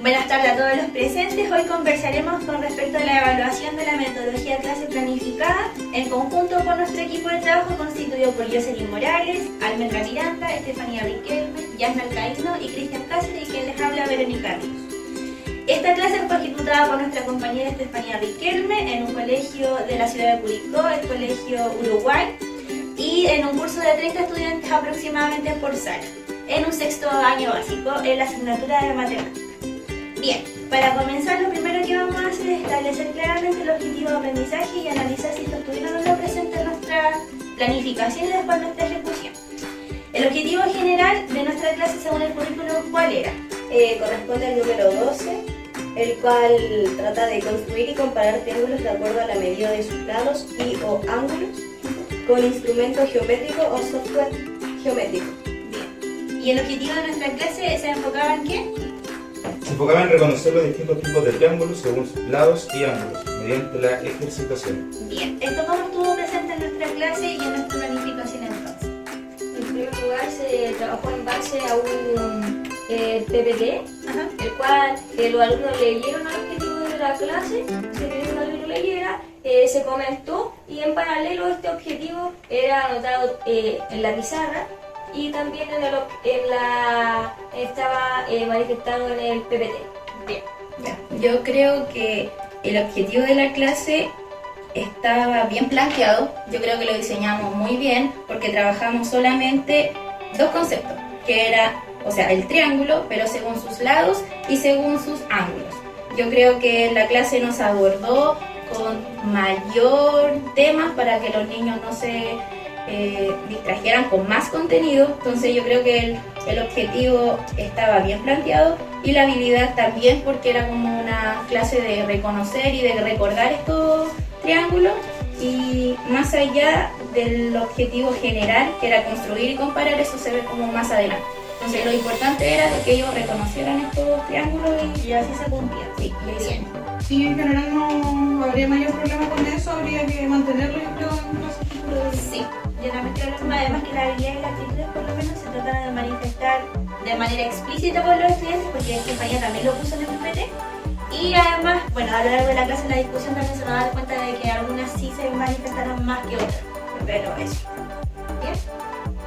Buenas tardes a todos los presentes. Hoy conversaremos con respecto a la evaluación de la metodología clase planificada en conjunto con nuestro equipo de trabajo constituido por Jocelyn Morales, Almendra Miranda, Estefanía Riquelme, Yasna Alcaíno y Cristian Cáceres, y quien les habla, Verónica Ríos. Esta clase fue ejecutada por nuestra compañera Estefanía Riquelme en un colegio de la ciudad de Curicó, el Colegio Uruguay, y en un curso de 30 estudiantes aproximadamente por sala, en un sexto año básico en la asignatura de matemáticas. Bien, para comenzar lo primero que vamos a hacer es establecer claramente el objetivo de aprendizaje y analizar si esto estuviera o no presente en nuestra planificación y después nuestra ejecución. El objetivo general de nuestra clase según el currículum, ¿cuál era? Corresponde al número 12, el cual trata de construir y comparar triángulos de acuerdo a la medida de sus lados y o ángulos con instrumento geométrico o software geométrico. Bien. ¿Y el objetivo de nuestra clase se enfocaba en qué? Se enfocaba en reconocer los distintos tipos de triángulos según sus lados y ángulos, mediante la ejercitación. Bien, ¿esto cómo estuvo presente en nuestra clase y en nuestra planificación entonces? En primer lugar se trabajó en base a un PPT, el cual los alumnos leyeron al objetivo de la clase, se pidió que un alumno leyera, se comentó y en paralelo este objetivo era anotado en la pizarra y también estaba manifestado en el PPT. Bien. Yo creo que el objetivo de la clase estaba bien planteado. Yo creo que lo diseñamos muy bien porque trabajamos solamente dos conceptos, que era, el triángulo, pero según sus lados y según sus ángulos. Yo creo que la clase nos abordó con mayor temas para que los niños no se distrajeran con más contenido. Entonces yo creo que el objetivo estaba bien planteado y la habilidad también, porque era como una clase de reconocer y de recordar estos triángulos, y más allá del objetivo general, que era construir y comparar, eso se ve como más adelante. Entonces lo importante era de que ellos reconocieran estos triángulos Y así se cumplía. sí, lo hicieron. Sí, en general no habría mayor problema con eso, habría que mantenerlo, yo creo, en clase. Sí, yo también creo lo mismo. Además que la habilidad y las actitudes por lo menos se tratan de manifestar de manera explícita por los estudiantes, porque Estefanía también lo puso en el PPT. Y además, a lo largo de la clase, en la discusión también se nos da cuenta de que algunas sí se manifestaron más que otras. Pero eso. ¿Bien?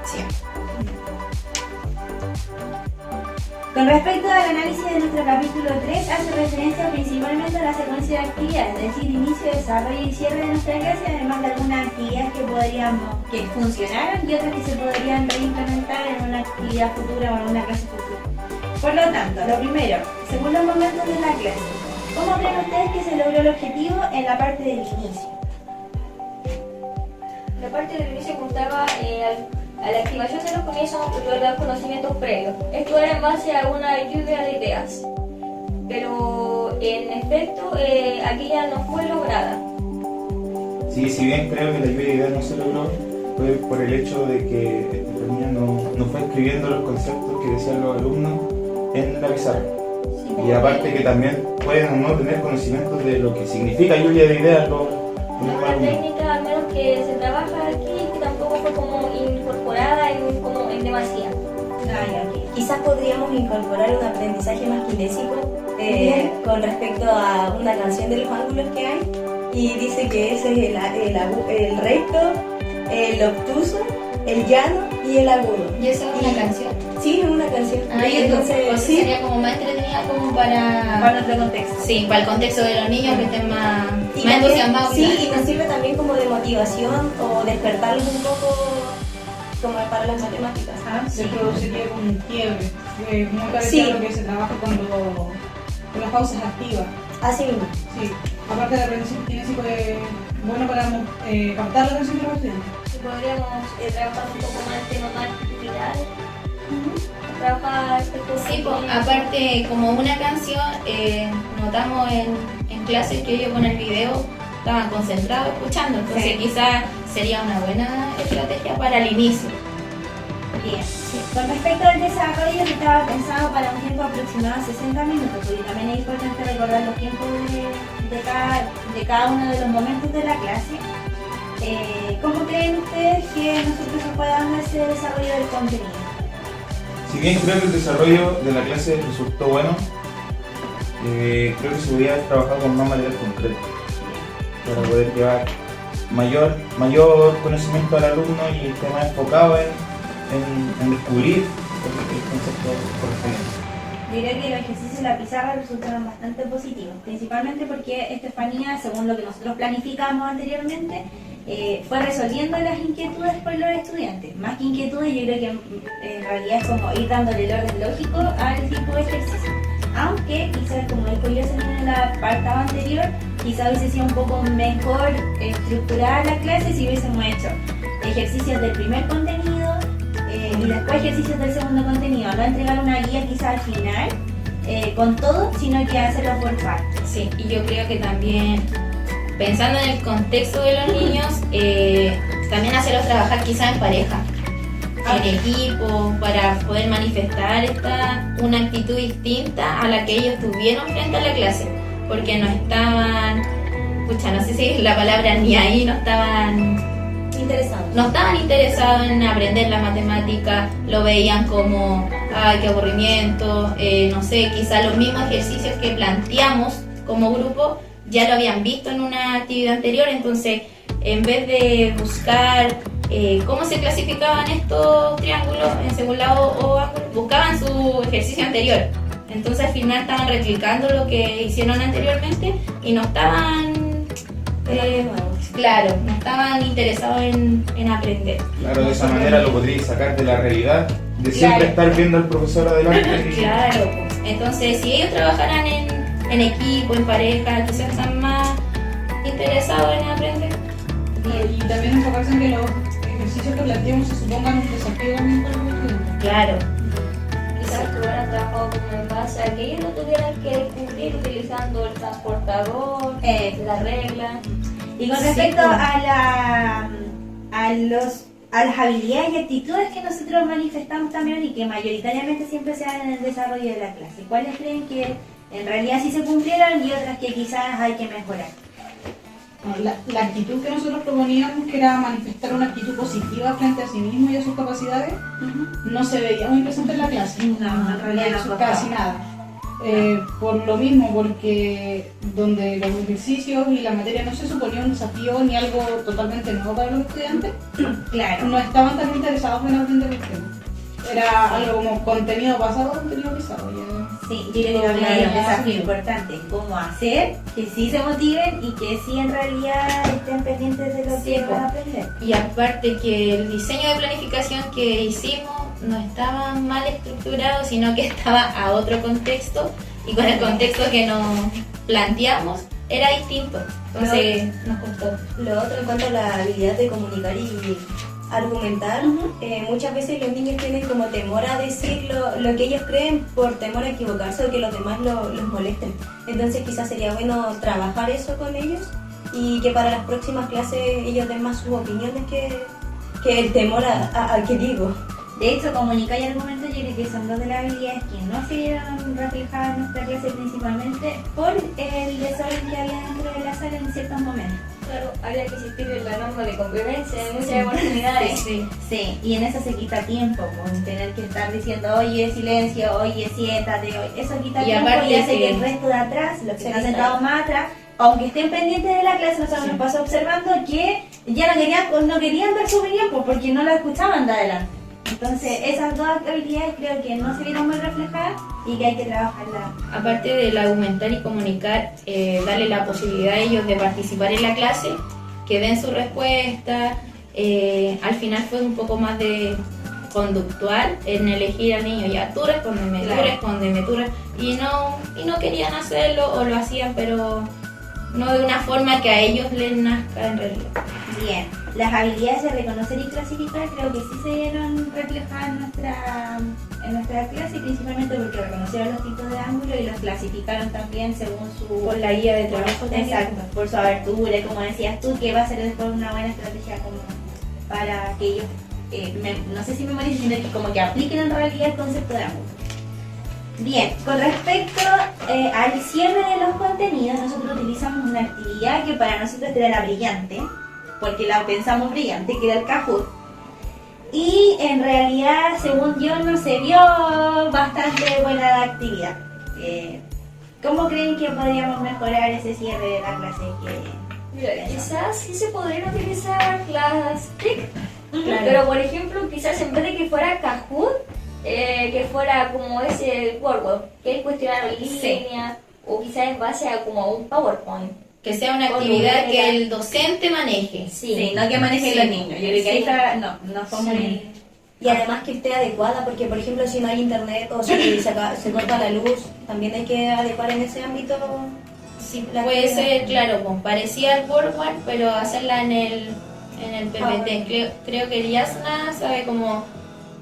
Sí. Con respecto al análisis de nuestro capítulo 3, hace referencia principalmente a la secuencia de actividades, es decir, inicio, desarrollo y cierre de nuestra clase, además de algunas actividades que funcionaron y otras que se podrían reimplementar en una actividad futura o en una clase futura. Por lo tanto, lo primero, según los momentos de la clase, ¿cómo creen ustedes que se logró el objetivo en la parte del inicio? La parte del inicio contaba a la activación de los comienzos de los conocimientos previos. Esto era en base a una lluvia de ideas, pero en efecto aquella no fue lograda. Sí, si bien creo que la lluvia de ideas no se logró, fue por el hecho de que Estefanía no fue escribiendo los conceptos que decían los alumnos en la pizarra. Y aparte que también pueden o no tener conocimientos de lo que significa lluvia de ideas Una técnica, al menos que se trabaja aquí, que tampoco fue como incorporada en demasía. Quizás podríamos incorporar un aprendizaje más kinésico con respecto a una canción de los ángulos que hay, y dice que ese es el recto, el obtuso, el llano y el agudo. ¿Y eso es una canción? Sí, es una canción. Y entonces sí, sería como más entretenida como para nuestro contexto. Sí, para el contexto de los niños, que estén más también, entusiasmados. sí, y nos sirve también como de motivación o despertarlos un poco como para las matemáticas. Se produciría como un quiebre, muy parecido Sí. a lo que se trabaja con las pausas activas. Así mismo. Sí, aparte de aprendizaje kinésico es bueno para captar la atención de los estudiantes. Si podríamos trabajar un poco más el tema más actividad, trabajar Sí, aparte, como una canción, notamos en clases que ellos con el video estaban concentrados escuchando, entonces quizás sería una buena estrategia para el inicio. Bien. Con respecto al desarrollo, que estaba pensado para un tiempo aproximado de 60 minutos, porque también es importante recordar los tiempos de cada uno de los momentos de la clase. ¿Cómo creen ustedes que nosotros se pueda dar ese desarrollo del contenido? Si bien creo que el desarrollo de la clase resultó bueno, creo que se podría haber trabajado con más material concreto para poder llevar mayor conocimiento al alumno y esté más enfocado en descubrir el concepto correspondiente. Yo creo que los ejercicios en la pizarra resultaron bastante positivos, principalmente porque Estefanía, según lo que nosotros planificamos anteriormente, fue resolviendo las inquietudes por los estudiantes. Más que inquietudes, yo creo que en realidad es como ir dándole el orden lógico al tipo de ejercicio. Aunque quizás, como dijo yo en la apartado anterior, quizás hubiese sido un poco mejor estructurada la clase si hubiésemos hecho ejercicios del primer contenido y después ejercicios del segundo contenido. No entregar una guía quizás al final con todo, sino que hacerlo por partes. Sí, y yo creo que también, pensando en el contexto de los niños, también hacerlos trabajar quizás en pareja, en equipo, para poder manifestar una actitud distinta a la que ellos tuvieron frente a la clase, porque no estaban, no sé si es la palabra ni ahí, no estaban interesados en aprender la matemática, lo veían como, ay, qué aburrimiento, no sé, quizás los mismos ejercicios que planteamos como grupo ya lo habían visto en una actividad anterior, entonces en vez de buscar cómo se clasificaban estos triángulos en según lado o ángulo, buscaban su ejercicio anterior. Entonces al final estaban replicando lo que hicieron anteriormente y no estaban, no estaban interesados en aprender. Claro, de esa manera lo podríais sacar de la realidad, de siempre estar viendo al profesor adelante. Claro, pues. Entonces si ellos trabajaran en equipo, en pareja, quizás están más interesados en aprender. Y también enfocarse en que los ejercicios que planteamos se supongan un desafío también para los estudiantes. Claro. Quizás que hubieran trabajado como en base a que ellos no tuvieran que descubrir utilizando el transportador, la regla. Y con respecto a las habilidades y actitudes que nosotros manifestamos también y que mayoritariamente siempre se dan en el desarrollo de la clase, ¿cuáles creen que en realidad sí se cumplieron y otras que quizás hay que mejorar? La actitud que nosotros proponíamos, que era manifestar una actitud positiva frente a sí mismo y a sus capacidades, no se veía muy presente en la clase. No, en realidad no casi nada. Por lo mismo, porque donde los ejercicios y la materia no se suponía un desafío ni algo totalmente nuevo para los estudiantes, Claro. no estaban tan interesados en aprender el tema. Era algo como contenido pasado, contenido pisado. Sí, yo creo que hay un desafío importante, cómo hacer que sí se motiven y que sí en realidad estén pendientes de lo que van a aprender. Y aparte que el diseño de planificación que hicimos no estaba mal estructurado, sino que estaba a otro contexto y con el contexto que nos planteamos era distinto. Entonces nos costó. Lo otro en cuanto a la habilidad de comunicar y argumentar, muchas veces los niños tienen como temor a decir lo que ellos creen por temor a equivocarse o que los demás los molesten. Entonces quizás sería bueno trabajar eso con ellos y que para las próximas clases ellos den más sus opiniones que el temor a qué digo. De hecho, comunicar y argumentar yo creo que son dos de las habilidades que no se vieron reflejadas en nuestra clase principalmente por el desorden que había dentro de la sala en ciertos momentos. Claro, había que insistir en la norma de convivencia en muchas oportunidades. Sí, y en eso se quita tiempo, con tener que estar diciendo, oye, silencio, oye, siéntate, eso quita Y tiempo aparte y hace que que el resto de atrás, los que se están distraen. sentados más atrás, aunque estén pendientes de la clase, nosotros nos pasó observando que ya no querían dar su opinión porque no la escuchaban de adelante. Entonces, esas dos habilidades creo que no se vieron muy reflejadas y que hay que trabajarlas. Aparte del argumentar y comunicar, darle la posibilidad a ellos de participar en la clase, que den su respuesta. Al final fue un poco más de conductual en elegir al niño, ya tú respóndeme, Claro. tú respóndeme, y no querían hacerlo o lo hacían, pero no de una forma que a ellos les nazca en realidad. Bien, las habilidades de reconocer y clasificar creo que sí se vieron reflejadas en nuestra clase, principalmente porque reconocieron los tipos de ángulos y los clasificaron también según su... Por la guía de trabajo también. Exacto, por su abertura, como decías tú, que va a ser después una buena estrategia como para que ellos, no sé si memoricen, sino que como que apliquen en realidad el concepto de ángulo. Bien, con respecto al cierre de los contenidos, nosotros utilizamos una actividad que para nosotros era la brillante, porque la pensamos brillante, que era el Kahoot. Y en realidad, según yo, no se vio bastante buena la actividad. ¿Cómo creen que podríamos mejorar ese cierre de la clase? Mira, quizás sí se podrían utilizar las TIC, Claro. pero por ejemplo, quizás en vez de que fuera Kahoot, que fuera como ese Word, que es cuestionario en línea, o quizás en base a como un PowerPoint. Que sea una Con actividad un- que el docente maneje. Sí, no que manejen Sí. los niños. Yo creo que ahí Sí. no fue muy... Y además que esté adecuada, porque por ejemplo si no hay internet o si se corta la luz, también hay que adecuar en ese ámbito. Sí, la puede actividad. ser, claro, pues, parecía el WordWard, pero hacerla en el PPT. Creo que Yasna sabe cómo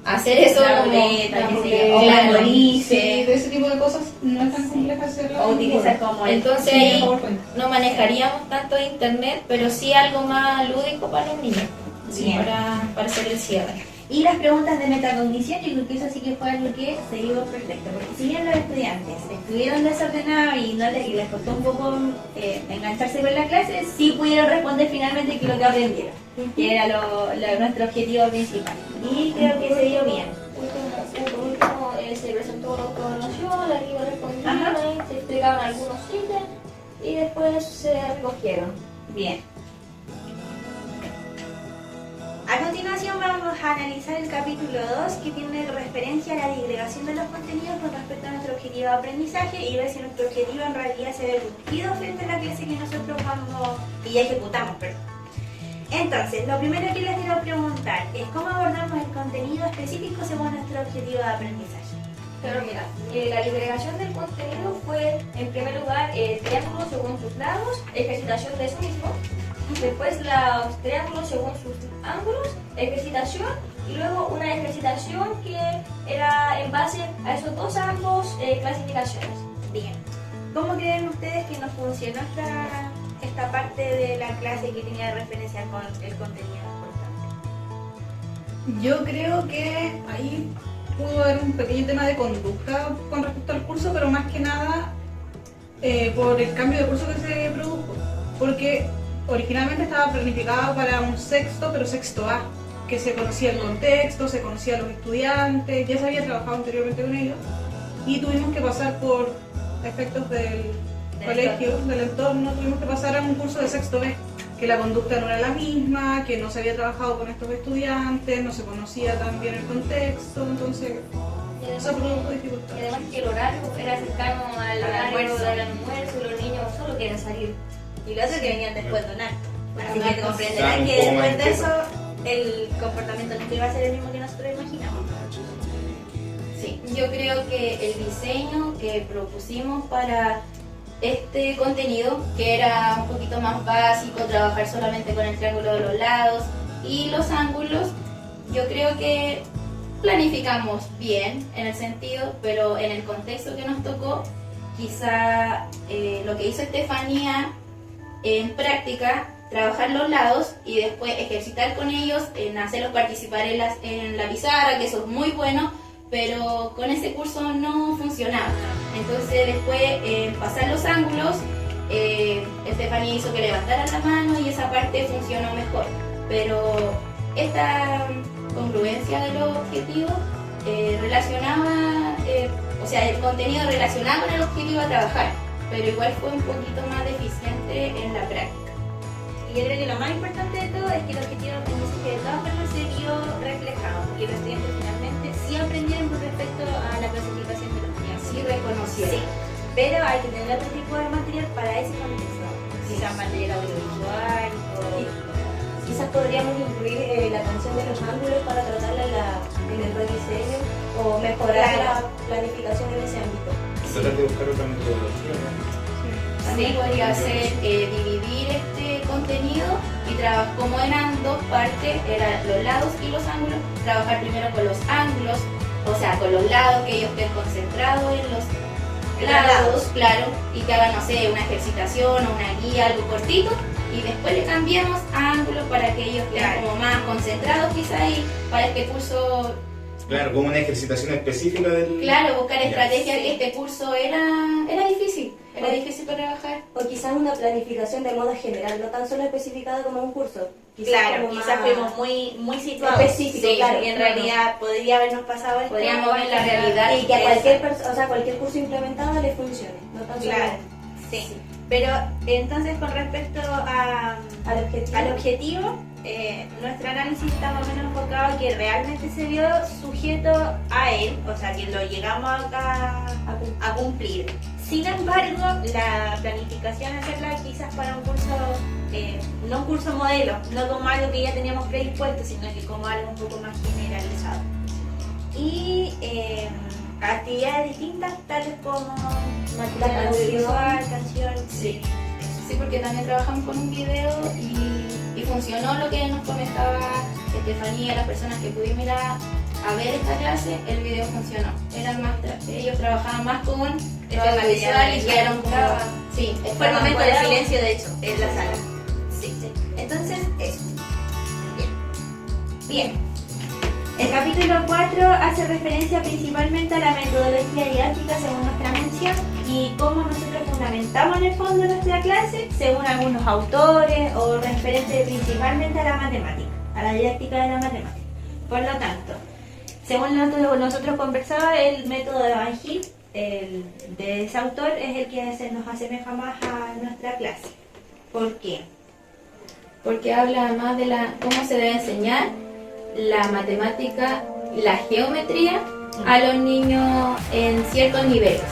hacer eso. La como, boleta, como que que- se- o claro. memorice. Sí, de ese tipo de cosas no es tan compleja hacerlo. O utilizar como el... Entonces Sí, ahí PowerPoint. no manejaríamos tanto internet, pero sí algo más lúdico para los niños. Sí, Bien. para hacer el cierre. Y las preguntas de metacognición, yo creo que eso sí que fue algo que se dio perfecto, porque si bien los estudiantes estuvieron desordenados y les costó un poco engancharse con la clase, sí pudieron responder finalmente que lo que aprendieron, que era nuestro objetivo principal. Y creo que se dio bien. Por último, se presentó una autoevaluación, la niña Ajá. respondían, se explicaban algunos ítems y después se recogieron. Bien. A continuación vamos a analizar el capítulo 2 que tiene referencia a la disgregación de los contenidos con respecto a nuestro objetivo de aprendizaje y ver si nuestro objetivo en realidad se ve cumplido frente a la clase que nosotros vamos y ya ejecutamos, perdón. Entonces, lo primero que les quiero preguntar es cómo abordamos el contenido específico según nuestro objetivo de aprendizaje. Pero mira, la disgregación del contenido fue, en primer lugar, triángulos según sus lados, ejercitación de eso mismo. Después los triángulos según sus ángulos, ejercitación. Y luego una ejercitación que era en base a esos dos ambos clasificaciones. Bien. ¿Cómo creen ustedes que nos funcionó esta parte de la clase que tenía referencia con el contenido importante? Yo creo que ahí pudo haber un pequeño tema de conducta con respecto al curso, pero más que nada por el cambio de curso que se produjo. Porque originalmente estaba planificado para un sexto, pero sexto A, que se conocía el contexto, se conocía a los estudiantes, ya se había trabajado anteriormente con ellos, y tuvimos que pasar por efectos del colegio, del entorno, tuvimos que pasar a un curso de sexto B, que la conducta no era la misma, que no se había trabajado con estos estudiantes, no se conocía tan bien el contexto, entonces eso produjo Y dificultades. además que el horario era cercano al horario almuerzo. del almuerzo y los niños solo quieren salir. Y lo otro que venían después de un acto. Así Ajá. que comprenderán Estaban que un poco más después de inquietos. eso el comportamiento no iba a ser el mismo que nosotros imaginamos. Sí, yo creo que el diseño que propusimos para este contenido, que era un poquito más básico, trabajar solamente con el triángulo de los lados y los ángulos, yo creo que planificamos bien en el sentido, pero en el contexto que nos tocó, quizá lo que hizo Estefanía en práctica, trabajar los lados y después ejercitar con ellos, en hacerlos participar en la pizarra, que eso es muy bueno, pero con ese curso no funcionaba. Entonces después pasar los ángulos, Estefanía hizo que levantaran la mano y esa parte funcionó mejor. Pero esta congruencia de los objetivos relacionaba, o sea, el contenido relacionado con el objetivo a trabajar, pero igual fue un poquito más deficiente en la práctica. Y yo creo que lo más importante de todo es que el objetivo de aprendizaje de todas formas se vio reflejado, porque los estudiantes finalmente sí aprendieron con respecto a la clasificación de los niños. Sí reconocieron. Sí, pero hay que tener otro tipo de material para ese contexto. Quizás material audiovisual o... Quizás podríamos incluir la atención de los ángulos para tratarla en el rediseño o mejorar Claro. la planificación en ese ámbito. Tratar de buscar otra metodología, ¿no? También podría ser dividir este contenido y trabajar, como eran dos partes, eran los lados y los ángulos, trabajar primero con los ángulos, o sea, con los lados, que ellos estén concentrados en los lados, claro, y que hagan, no sé, una ejercitación o una guía, algo cortito, y después le cambiamos a ángulos para que ellos estén Claro. como más concentrados quizá y para este curso, Claro, como una ejercitación específica del... claro, buscar Ya. estrategias, que este curso era difícil. era difícil para trabajar. O quizás una planificación de modo general, no tan solo especificada como un curso. Claro, como quizás más fuimos muy situados. específico, Sí, claro. y en realidad podría habernos pasado esto. Podríamos ver la realidad. Y que a cualquier curso implementado le funcione, no tan solo Claro, sí. Pero entonces con respecto al objetivo, nuestro análisis está más o menos enfocado a que realmente se vio sujeto a él, o sea que lo llegamos a cumplir. Sin embargo, la planificación hacerla quizás para un curso, no un curso modelo, no como algo que ya teníamos predispuesto, sino que como algo un poco más generalizado. Y actividades distintas, tales como material audiovisual, canción. Sí, porque también trabajamos con un video y funcionó lo que nos comentaba Estefanía, las personas que pudimos ir a ver esta clase, el video funcionó. Ellos trabajaban más con material y quedaron como... Sí, Fue el momento de cuadrados. silencio, de hecho, en la sala. Sí. Entonces, eso. Bien. El capítulo 4 hace referencia principalmente a la metodología didáctica según nuestra mención y cómo nosotros fundamentamos en el fondo nuestra clase según algunos autores o referentes principalmente a la matemática, a la didáctica de la matemática. Por lo tanto, según nosotros conversaba, el método de Van Gil, de ese autor, es el que se nos asemeja más a nuestra clase. ¿Por qué? Porque habla más de cómo se debe enseñar la matemática, la geometría a los niños en ciertos niveles.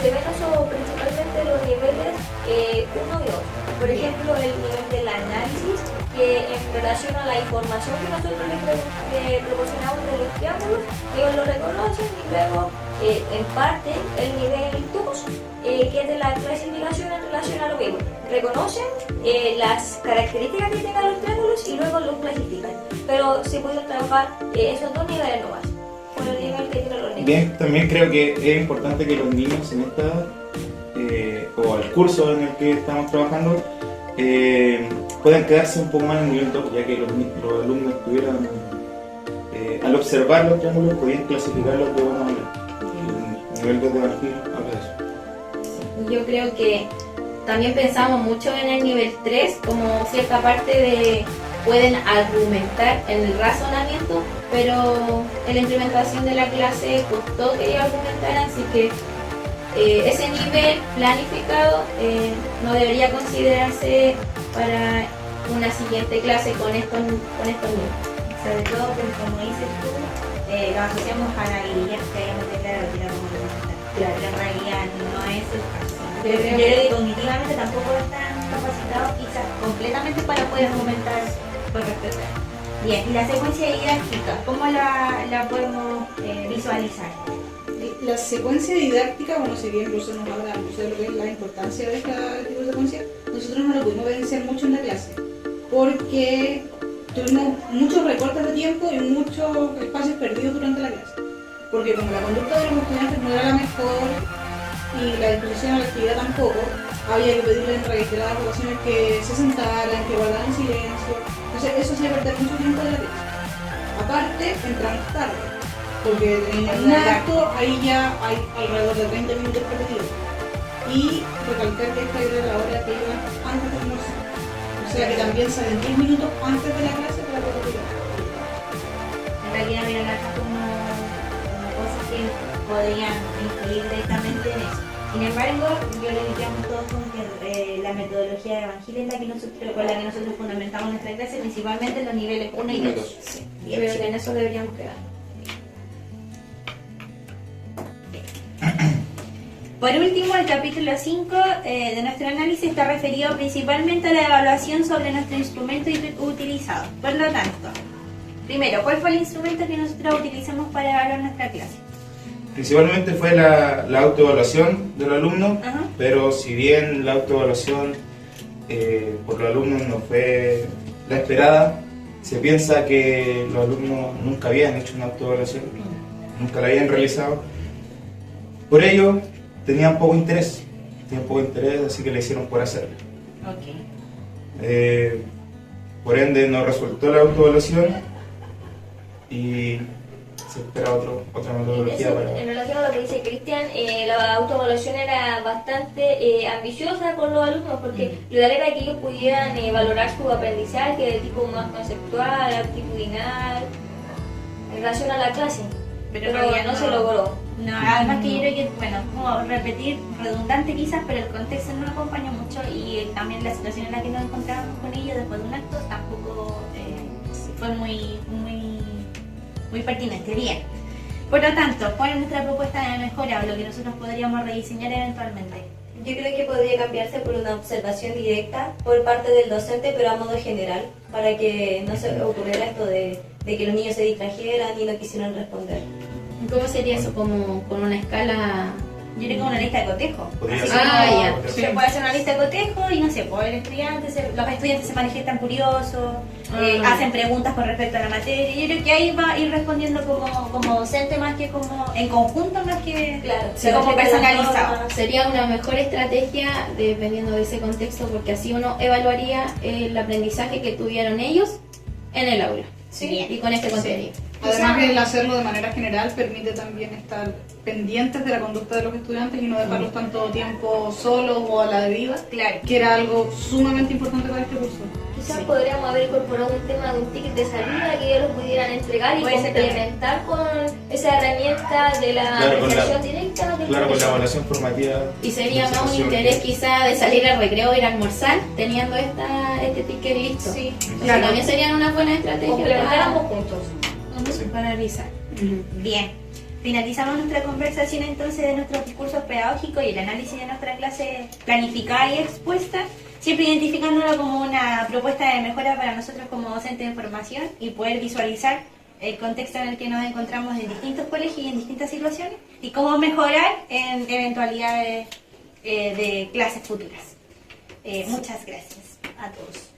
Se ven eso principalmente los niveles 1 y 2. Por ejemplo, el nivel del análisis, que en relación a la información que nosotros les proporcionamos de los triángulos, ellos lo reconocen y luego, en parte, el nivel 2, que es de la clasificación en relación a lo mismo. Reconocen las características que tengan los triángulos y luego los clasifican. Pero se pueden trabajar esos dos niveles nomás, con el nivel que tienen los niños. Bien, también creo que es importante que los niños en esta edad, o al curso en el que estamos trabajando, puedan quedarse un poco más en el nivel 2, ya que los alumnos tuvieran, al observar los triángulos, podían clasificarlos de buena manera. El nivel 2 de Van Gil habla de eso. Yo creo que también pensamos mucho en el nivel 3 como cierta parte de pueden argumentar en el razonamiento, pero en la implementación de la clase costó que ellos argumentaran, así que ese nivel planificado no debería considerarse para una siguiente clase con estos niños. Sobre todo porque, como dices tú, lo asociamos a la habilidad que hayamos declarado que era como claro, pero en realidad no es el caso. Yo creo que cognitivamente tampoco están capacitados quizás completamente para poder argumentar por respecto a esto. Bien, y la secuencia didáctica, ¿cómo la podemos visualizar? La secuencia didáctica, bueno, si bien incluso nos habla mucho de lo que es la importancia de esta tipo de secuencia, nosotros no lo pudimos evidenciar mucho en la clase, porque tuvimos muchos recortes de tiempo y muchos espacios perdidos durante la clase. Porque como la conducta de los estudiantes no era la mejor y la disposición a la actividad tampoco, había que pedirle en reiteradas ocasiones que se sentaran, que guardaran silencio. Entonces eso hacía perder mucho tiempo de la clase. Aparte, entramos tarde, porque en un acto ahí ya hay alrededor de 30 minutos repetidos. Y recalcar que esta era la hora que iba antes de almorzar. O sea que también salen 10 minutos antes de la clase para poder tirar. En realidad miran acá como cosas que podrían influir directamente en eso. Sin embargo, yo le diríamos todos con que la metodología de Van Gil es con la que nosotros fundamentamos nuestra clase, principalmente en los niveles 1 y 2. Sí, yo creo que en eso deberíamos quedar. Por último, el capítulo 5 de nuestro análisis está referido principalmente a la evaluación sobre nuestro instrumento utilizado. Por lo tanto, primero, ¿cuál fue el instrumento que nosotros utilizamos para evaluar nuestra clase? Principalmente fue la autoevaluación del alumno, Ajá. pero si bien la autoevaluación por los alumnos no fue la esperada, se piensa que los alumnos nunca habían hecho una autoevaluación, nunca la habían realizado. Por ello, tenían poco interés, así que le hicieron por hacerlo. Ok. Por ende, no resultó la autoevaluación y se espera otra Y metodología eso, para... en relación a lo que dice Cristian, la autoevaluación era bastante ambiciosa con los alumnos porque lo ideal era que ellos pudieran valorar su aprendizaje de tipo más conceptual, actitudinal, en relación a la clase, pero en realidad no se logró. No, además que yo creo que, bueno, como repetir, redundante quizás, pero el contexto no lo acompaña mucho y también la situación en la que nos encontrábamos con ellos después de un acto tampoco fue muy pertinente. Bien. Por lo tanto, ¿cuál es nuestra propuesta de mejora o lo que nosotros podríamos rediseñar eventualmente? Yo creo que podría cambiarse por una observación directa por parte del docente, pero a modo general, para que no se ocurriera esto de que los niños se distrajeran y no quisieran responder. ¿Cómo sería eso? Como con una escala... Yo creo que una lista de cotejo. Podría Así ser Ah, como ya. podría se ser. puede hacer una lista de cotejo y no sé, pues los estudiantes se manifiestan curiosos, hacen preguntas con respecto a la materia. Yo creo que ahí va a ir respondiendo como docente más que como en conjunto, más que Claro, como personalizado. Sería una mejor estrategia dependiendo de ese contexto porque así uno evaluaría el aprendizaje que tuvieron ellos en el aula. Sí. Y con este contenido. Además que el hacerlo de manera general permite también estar pendientes de la conducta de los estudiantes y no dejarlos tanto tiempo solos o a la deriva, Claro. que era algo sumamente importante para este curso. Quizás podríamos haber incorporado un tema de un ticket de salida que ellos lo pudieran entregar y Puede ser complementar con esa herramienta de la Claro, con la- apreciación directa del Claro, con la profesor. evaluación formativa. Y sería de más un observación. interés quizá de salir al recreo o ir a almorzar teniendo este ticket listo. Sí. Entonces, Claro. también serían una buena estrategia Complementar ambos puntos. para revisar. Bien. Finalizamos nuestra conversación entonces de nuestros discursos pedagógicos y el análisis de nuestra clase planificada y expuesta, siempre identificándolo como una propuesta de mejora para nosotros como docentes de formación y poder visualizar el contexto en el que nos encontramos en distintos colegios y en distintas situaciones y cómo mejorar en eventualidades de clases futuras. Muchas gracias a todos.